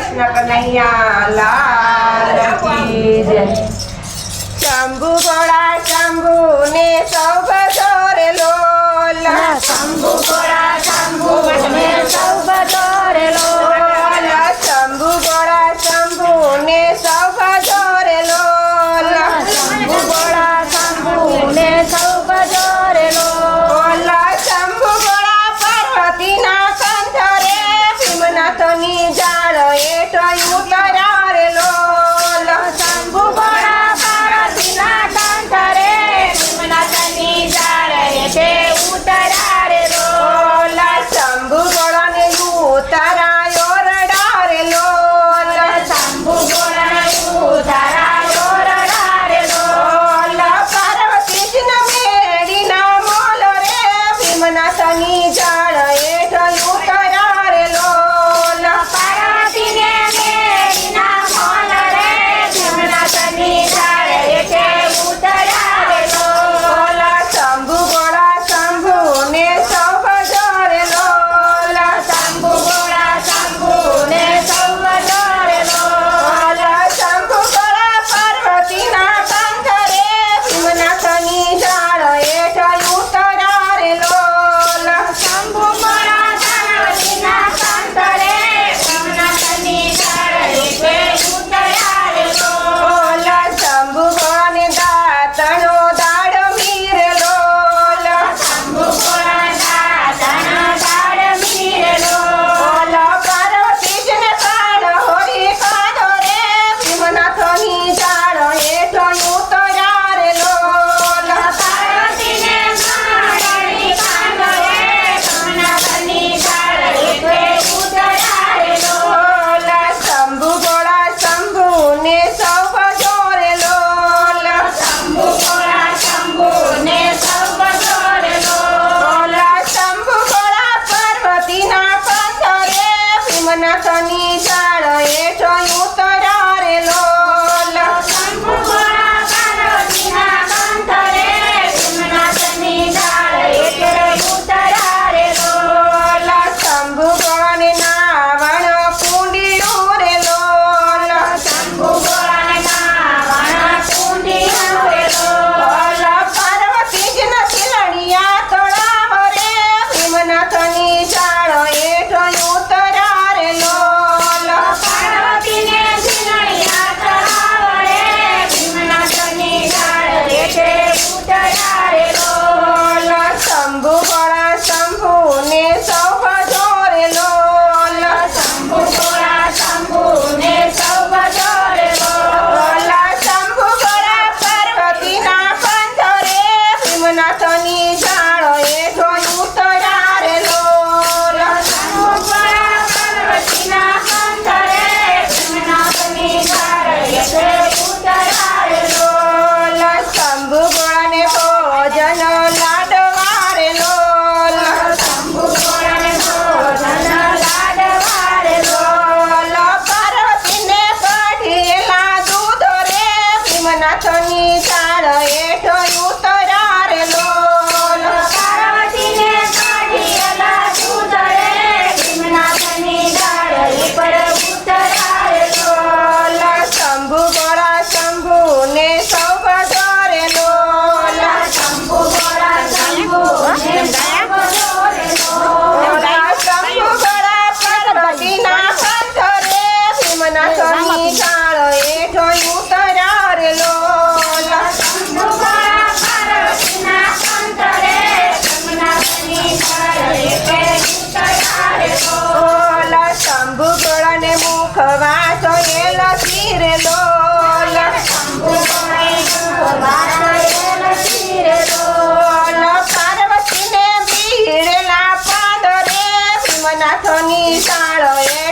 કૃષ્ણ કનૈયા લાલ કી જય। શંભુ ભોળા શંભુ ને સૌ ભજોરે લોલ, શંભુ ભોળા શંભુ ને સૌ ભજોરે લોલ, શંભુ ભોળા શંભુ ને સૌ ભજોરે લોલ, શંભુ ભોળા શંભુ ને સૌ ભજોરે લોલ, શંભુ ભોળા પાર્વતીના કંઠરે ભીમનાથની જાળ હેઠ ઉતર્યા રે લોલ, શંભુ ભોળા પાર્વતીના કંઠરે ભીમનાથની જાળ હેઠે ઉતર્યા રે લોલ, શંભુ ભોળાને ઉતારાયો રડા રે લોલ, શંભુ ભોળા ઉતારાયો રડા રે લોલ, પાર્વતીજીના મેળીના મોલ રે ભીમનાથની જાળ હેઠ ઉતર્યા રે લોલ, પાર્વતીને મેળીના મોલ રે ભીમનાથની જાળ હેઠે ઉતર્યા રે લોલ, શંભુ ભોળા શંભુ ને સૌ ભજોરે લોલ, શંભુ ભોળા શંભુ ને સૌ ભજોરે લોલ, શંભુ ભોળા પાર્વતીના કંઠરે ભીમનાથની જાળ હેઠ ઉતર્યા રે લોલ, શંભુ ભોળા પાર્વતીના કંઠરે ભીમનાથની જાળ હેઠે ઉતર્યા રે લોલ, શંભુ ભોળાને દાતણો દાડ મીરે લોલ, શંભુ ભોળા દાતણ દાડ મીરે લોલ, પાર્વતીજીને કાળ હોરી કાઢો રે ભીમનાથની જાળ હેઠ ઉતર્યા રે લોલ, પાર્વતીને મારી કાંડો રે ભીમનાથની જાળ હેઠે ઉતર્યા રે લોલ, શંભુ ભોળા શંભુ ને સૌ ભજોરે લોલ, શંભુ ભોળા શંભુ ને સૌ ભજોરે લોલ, શંભુ ભોળા પાર્વતીના કંઠરે ભીમનાથની જાળ હેઠ ઉતર્યા રે લોલ, શંભુ ભોળા પાર્વતીના કંઠરે ભીમનાથની જાળ હેઠે ઉતર્યા રે લોલ, શંભુ ભોળાને નાવણ કુંડિયું રે લોલ, શંભુ ભોળાને નાવણ કુંડિયું રે લોલ, પાર્વતીજીના શિલણિયા તળાવ રે ભીમનાથની જાળ હેઠ ઉતર્યા રે લોલ, પાર્વતીને શિલણિયા તળાવ રે ભીમનાથની જાળ હેઠે ઉતર્યા રે લોલ, શંભુ ભોળા શંભુ ને સૌ ભજોરે લોલ, શંભુ ભોળા શંભુ ને સૌ ભજોરે લોલ, શંભુ ભોળા પાર્વતીના કંઠરે ભીમનાથની જાળ હેઠ ઉતર્યા રે લોલ, શંભુ ભોળા પાર્વતીના કંઠરે ભીમનાથની જાળ હેઠે ઉતર્યા રે લોલ, શંભુ ભોળાને ભોજન લાડવા રે લોલ, શંભુ ભોળાને ભોજન લાડવા રે લોલ, પાર્વતીને કઢેલા દૂધ રે ભીમનાથની જાળ હેઠ ઉતર્યા રે લોલ, પાર્વતીને કાઢીએલા દૂધ રે ભીમનાથની જાળ પર ઉતર્યા રે લોલ, શંભુ ભોળા શંભુ ને સૌ ભજોરે લોલ, શંભુ ભોળા શંભુ ને સૌ ભજોરે લોલ, શંભુ ભોળા પાર્વતીના કંઠરે ભીમનાથની જાળ હેઠ ઉતર્યા રે લોલ, શંભુ ભોળા પાર્વતીના કંઠરે ભીમનાથની જાળ હેઠે ઉતર્યા રે લોલ, શંભુ ભોળાને મુખ વાસો એ લખી રે લોલ, શંભુ ભોળાએ લખી રે લોલ, પાર્વતીને બીડેલા પાદ રે ભીમનાથની જાળ હેઠ